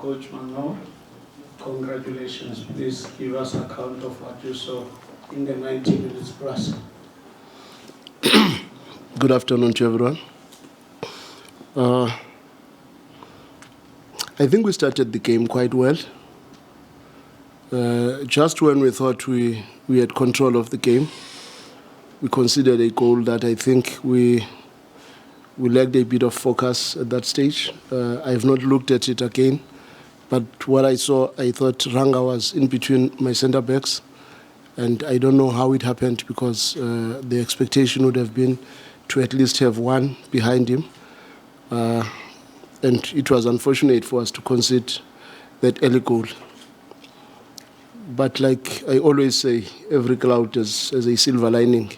Coach Manqoba. Congratulations. Please give us a count of what you saw in the 90 minutes plus. Good afternoon to everyone. I think we started the game quite well. Just when we thought we had control of the game, we considered a goal that I think we lacked a bit of focus at that stage. I have not looked at it again, but what I saw, I thought Ranga was in between my centre backs, and I don't know how it happened because the expectation would have been to at least have one behind him. And it was unfortunate for us to concede that early goal. But like I always say, every cloud has a silver lining,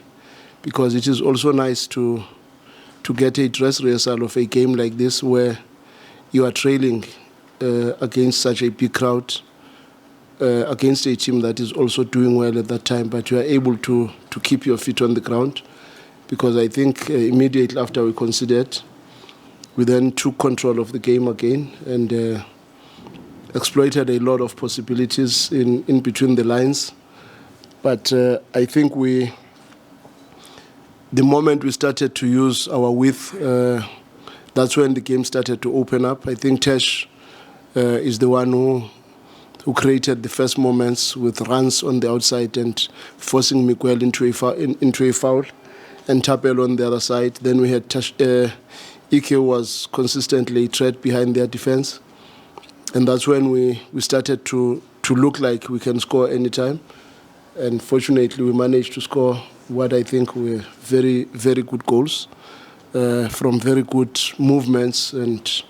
because it is also nice to get a dress rehearsal of a game like this where you are trailing against such a big crowd, against a team that is also doing well at that time, but you are able to keep your feet on the ground. Because I think immediately after we conceded, we then took control of the game again and exploited a lot of possibilities in between the lines. But I think the moment we started to use our width, that's when the game started to open up. I think Tesh is the one who created the first moments with runs on the outside and forcing Miguel into a foul, and Tapel on the other side. Then we had Ike was consistently a threat behind their defense. And that's when we started to look like we can score anytime. And fortunately, we managed to score what I think were very, very good goals from very good movements and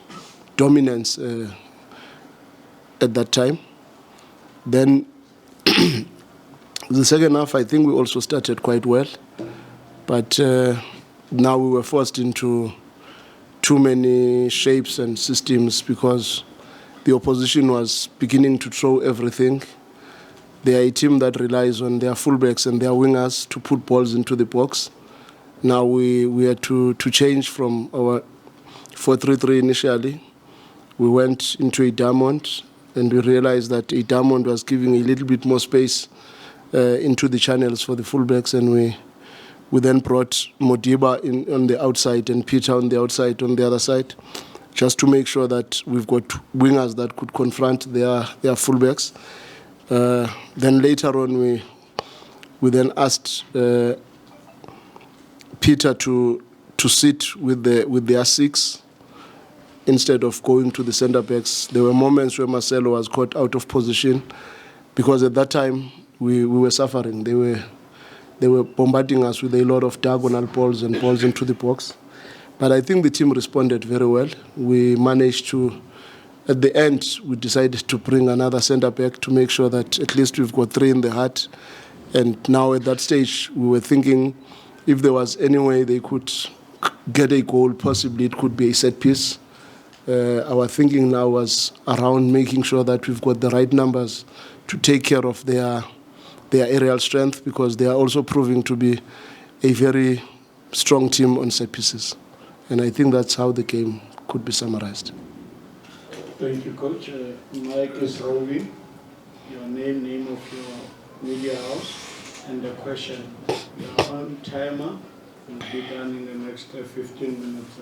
dominance at that time. Then the second half, I think we also started quite well. But now we were forced into too many shapes and systems because the opposition was beginning to throw everything. They are a team that relies on their fullbacks and their wingers to put balls into the box. Now we had to change from our 4-3-3 initially. We went into a diamond, and we realized that a diamond was giving a little bit more space into the channels for the fullbacks, and we then brought Modiba in on the outside and Peter on the outside on the other side, just to make sure that we've got wingers that could confront their fullbacks. Then later on, we then asked Peter to sit with their six instead of going to the centre backs. There were moments where Marcelo was caught out of position because at that time we were suffering. They were bombarding us with a lot of diagonal balls and balls into the box. But I think the team responded very well. We managed to, at the end, we decided to bring another centre-back to make sure that at least we've got three in the heart. And now at that stage, we were thinking if there was any way they could get a goal, possibly it could be a set piece. Our thinking now was around making sure that we've got the right numbers to take care of their aerial strength, because they are also proving to be a very strong team on set pieces. And I think that's how the game could be summarized. Thank you, Coach. Mike is Rovi. Your name of your media house, and the question. Your own timer will be done in the next 15 minutes,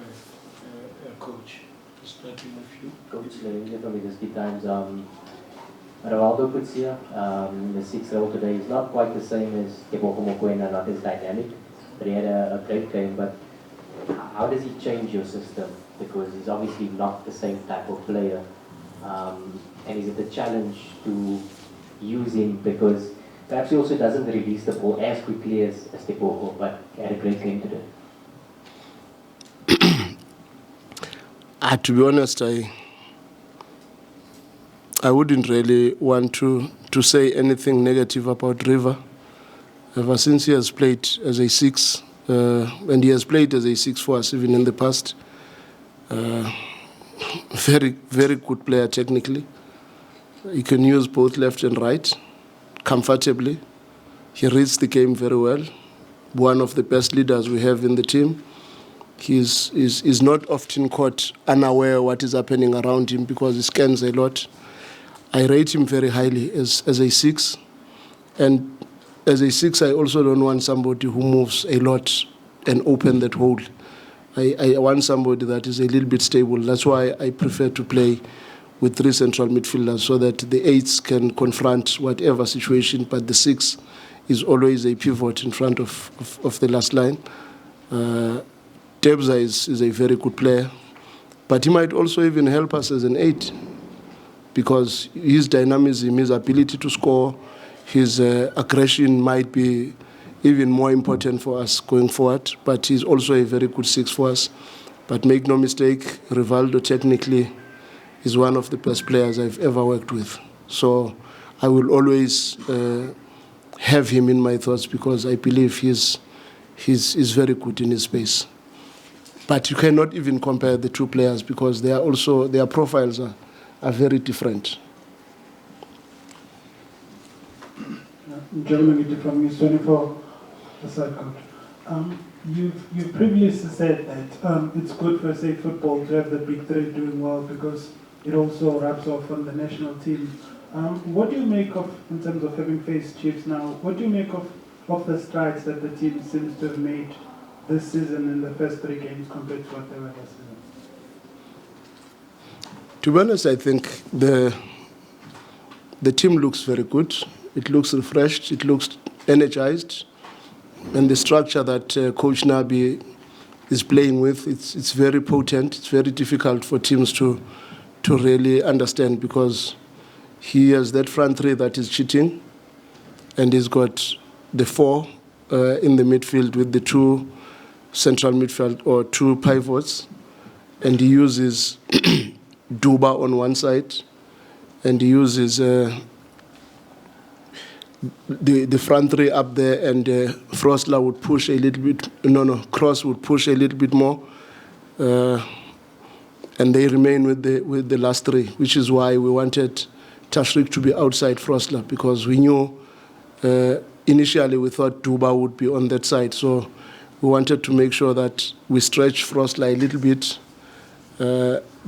Coach. Starting with you. Coach, from the Speed Times. Ronaldo puts here, the sixth role today is not quite the same as Tebogo Mokoena, not as dynamic, but he had a great game. But how does he change your system? Because he's obviously not the same type of player. And is it a challenge to use him? Because perhaps he also doesn't release the ball as quickly as Tebogo, but he had a great game today. To be honest, I wouldn't really want to say anything negative about River. Ever since he has played as a six, and he has played as a six for us even in the past. Very, very good player technically. He can use both left and right comfortably. He reads the game very well. One of the best leaders we have in the team. He's not often caught unaware of what is happening around him because he scans a lot. I rate him very highly as a 6. And as a 6, I also don't want somebody who moves a lot and open that hole. I want somebody that is a little bit stable. That's why I prefer to play with 3 central midfielders so that the 8s can confront whatever situation, but the 6 is always a pivot in front of the last line. Debza is a very good player, but he might also even help us as an 8 because his dynamism, his ability to score, his aggression might be even more important for us going forward, but he's also a very good 6 for us. But make no mistake, Rivaldo technically is one of the best players I've ever worked with. So I will always have him in my thoughts because I believe he's very good in his space. But you cannot even compare the 2 players because their profiles are very different. Gentlemen, from News 24, the side coach. You've previously said that it's good for, say, football to have the big 3 doing well because it also rubs off on the national team. What do you make of, in terms of having faced Chiefs now, what do you make of the strides that the team seems to have made this season in the first 3 games compared to what they were last season? To be honest, I think the team looks very good. It looks refreshed. It looks energized. And the structure that Coach Nabi is playing with, it's very potent. It's very difficult for teams to really understand because he has that front 3 that is cheating, and he's got the 4 in the midfield with the 2 central midfield or 2 pivots, and he uses Duba on one side, and he uses the front 3 up there, and Frosler would push a little bit. Cross would push a little bit more, and they remain with the last 3, which is why we wanted Tashrik to be outside Frosler because we knew initially we thought Duba would be on that side, so we wanted to make sure that we stretch Frosler a little bit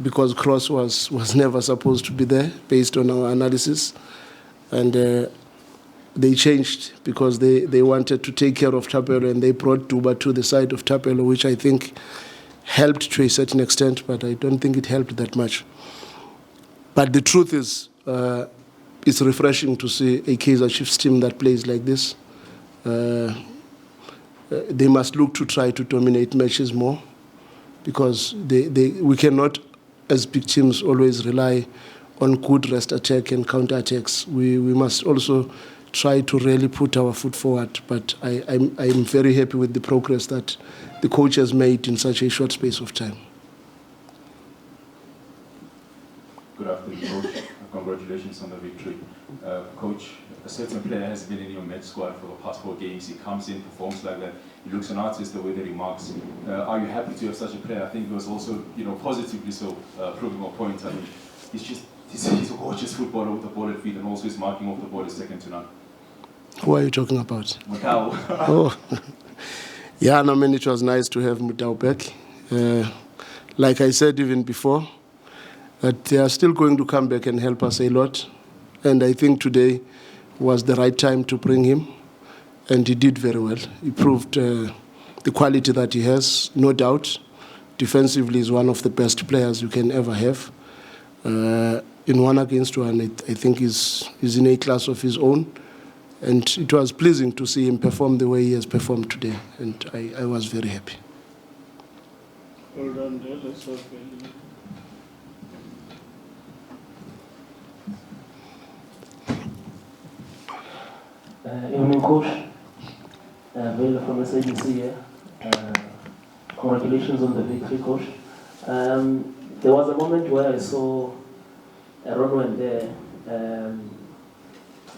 because Cross was never supposed to be there based on our analysis, and they changed because they wanted to take care of Tapelo, and they brought Duba to the side of Tapelo, which I think helped to a certain extent, but I don't think it helped that much. But the truth is, it's refreshing to see a Kaizer Chiefs team that plays like this. They must look to try to dominate matches more because we cannot, as big teams, always rely on good rest attack and counter attacks. We must also try to really put our foot forward. But I'm very happy with the progress that the coach has made in such a short space of time. Good afternoon, Coach. Congratulations on the victory. Coach, a certain player has been in your med squad for the past 4 games. He comes in, performs like that. He looks an artist the way that he marks. Are you happy to have such a player? I think he was also, positively so, proving a point. I mean, he's a gorgeous footballer with the ball at feet, and also his marking off the ball is second to none. Who are you talking about? Mutau. Oh, yeah, it was nice to have Mutau back. Like I said even before, that they are still going to come back and help us a lot. And I think today was the right time to bring him. And he did very well. He proved the quality that he has, no doubt. Defensively, he's one of the best players you can ever have. In 1-against-1, I think he's in a class of his own. And it was pleasing to see him perform the way he has performed today. And I was very happy. Hold on there, let's hope. Evening, Coach. Vela from SABC here. Congratulations on the victory, Coach. There was a moment where I saw Ronwen there.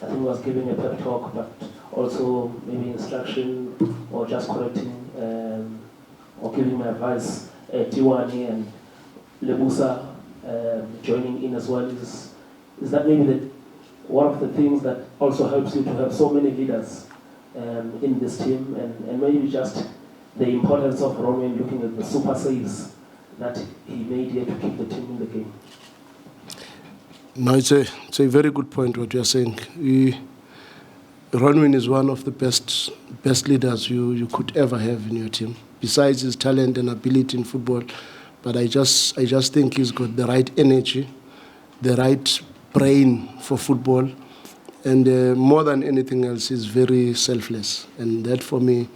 I think he was giving a pep talk, but also maybe instruction or just correcting or giving my advice. Tiwani and Lebusa joining in as well. Is that maybe one of the things that also helps you to have so many leaders in this team, and maybe just the importance of Roman looking at the super saves that he made here to keep the team in the game. No, it's a very good point what you are saying. Ronwin is one of the best leaders you could ever have in your team. Besides his talent and ability in football, but I just think he's got the right energy, the right brain for football, and more than anything else, he's very selfless, and that for me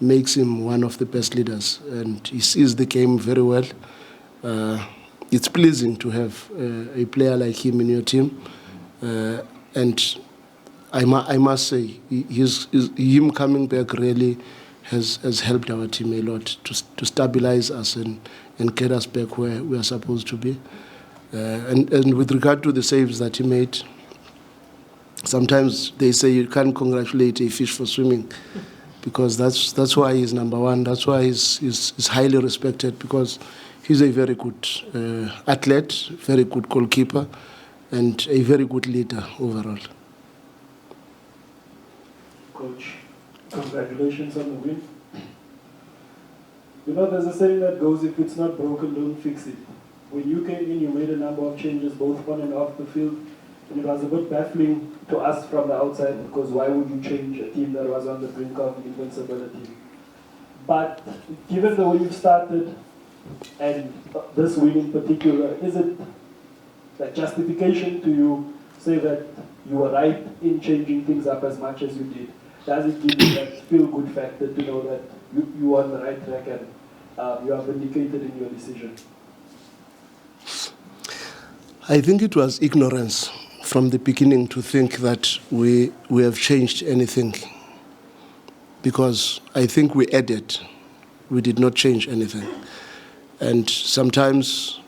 makes him one of the best leaders. And he sees the game very well. It's pleasing to have a player like him in your team, and I must say, him coming back really has helped our team a lot to stabilize us and get us back where we are supposed to be. And with regard to the saves that he made, sometimes they say you can't congratulate a fish for swimming, because that's why he's number one. That's why he's highly respected, because he's a very good athlete, very good goalkeeper, and a very good leader overall. Coach, congratulations on the win. You know, there's a saying that goes, if it's not broken, don't fix it. When you came in, you made a number of changes, both on and off the field, and it was a bit baffling to us from the outside, because why would you change a team that was on the brink of invincibility? But given the way you've started, and this win in particular, is it a justification to you say that you were right in changing things up as much as you did? Does it give you that feel-good factor to know that you are on the right track and you are vindicated in your decision? I think it was ignorance from the beginning to think that we have changed anything, because I think we added, we did not change anything. And sometimes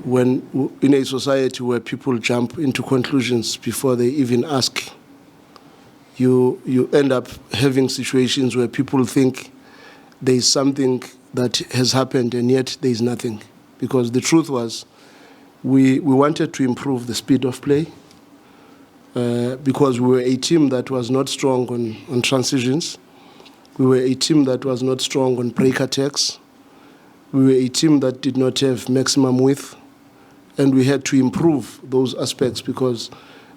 when in a society where people jump into conclusions before they even ask, you end up having situations where people think there is something that has happened and yet there is nothing. Because the truth was, we wanted to improve the speed of play, because we were a team that was not strong on transitions. We were a team that was not strong on break attacks. We were a team that did not have maximum width, and we had to improve those aspects because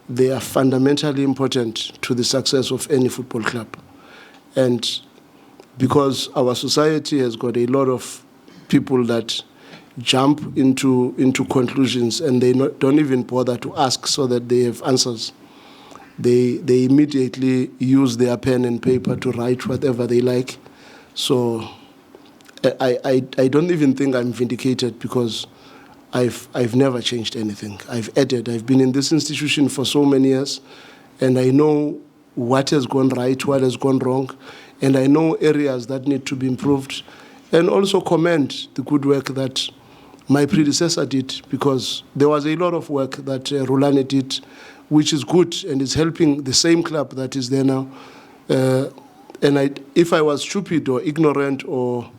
they are fundamentally important to the success of any football club. And because our society has got a lot of people that jump into conclusions and they don't even bother to ask so that they have answers. They immediately use their pen and paper to write whatever they like. So I don't even think I'm vindicated, because I've never changed anything. I've added. I've been in this institution for so many years, and I know what has gone right, what has gone wrong, and I know areas that need to be improved, and also commend the good work that my predecessor did, because there was a lot of work that Rulani did, which is good and is helping the same club that is there now. And if I was stupid or ignorant or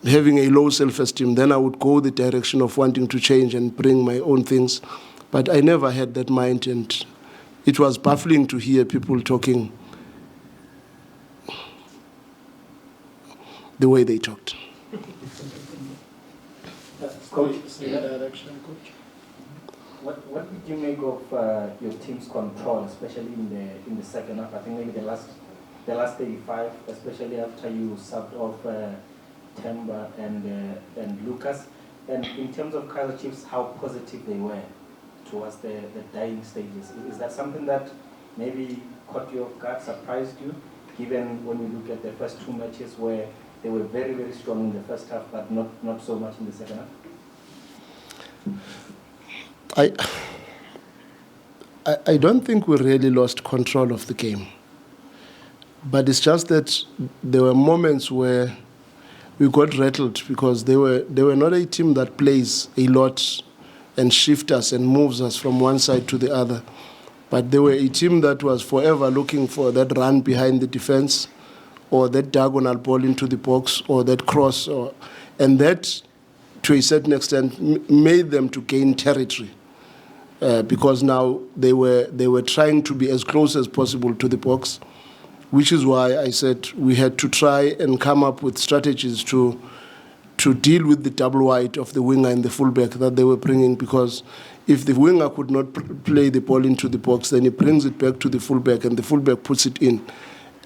having a low self-esteem, then I would go the direction of wanting to change and bring my own things. But I never had that mind, and it was baffling to hear people talking the way they talked. Coach, direction, Coach. What did you make of your team's control, especially in the second half? I think maybe the last 35, especially after you subbed off Temba and Lucas. And in terms of Kaizer Chiefs, how positive they were towards the dying stages. Is that something that maybe caught you off guard, surprised you, given when you look at the first two matches where they were very, very strong in the first half, but not so much in the second half? I don't think we really lost control of the game. But it's just that there were moments where we got rattled, because they were not a team that plays a lot and shifts us and moves us from one side to the other. But they were a team that was forever looking for that run behind the defense, or that diagonal ball into the box, or that cross, and that, to a certain extent, made them to gain territory, because now they were trying to be as close as possible to the box, which is why I said we had to try and come up with strategies to deal with the double wide of the winger and the fullback that they were bringing, because if the winger could not play the ball into the box, then he brings it back to the fullback and the fullback puts it in.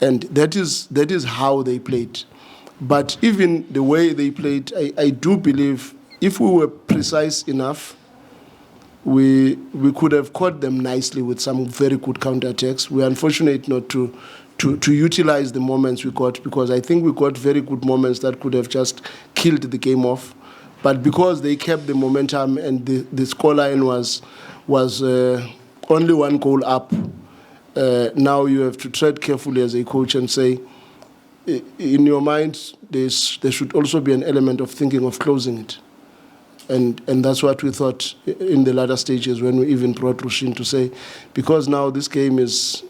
And that is how they played. But even the way they played, I do believe if we were precise enough, we could have caught them nicely with some very good counterattacks. We are unfortunate not to utilize the moments we got, because I think we got very good moments that could have just killed the game off. But because they kept the momentum and the scoreline was only 1 goal up, now you have to tread carefully as a coach and say, in your mind, there should also be an element of thinking of closing it. And that's what we thought in the latter stages when we even brought Rushin to say, because now this game is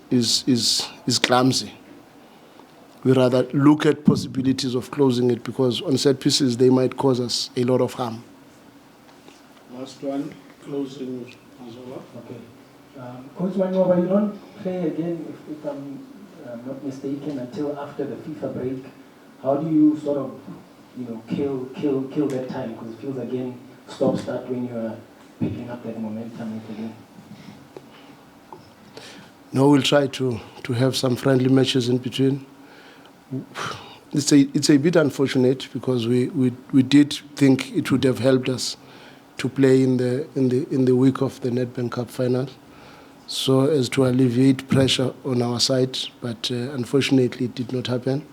clumsy. We rather look at possibilities of closing it, because on set pieces they might cause us a lot of harm. Last one, closing Mazola. Okay. Coach Manqoba, you don't play again, if I'm not mistaken, until after the FIFA break. How do you sort of, kill that time? Because it feels again stop-start when you are picking up that momentum again. No, we'll try to have some friendly matches in between. It's a bit unfortunate, because we did think it would have helped us to play in the week of the Nedbank Cup final, so as to alleviate pressure on our side. But unfortunately, it did not happen.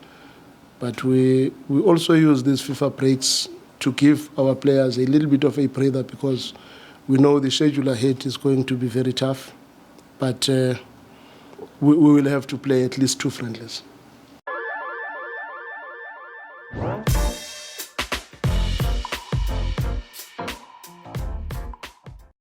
But we also use these FIFA breaks to give our players a little bit of a breather, because we know the schedule ahead is going to be very tough. But we will have to play at least 2 friendlies.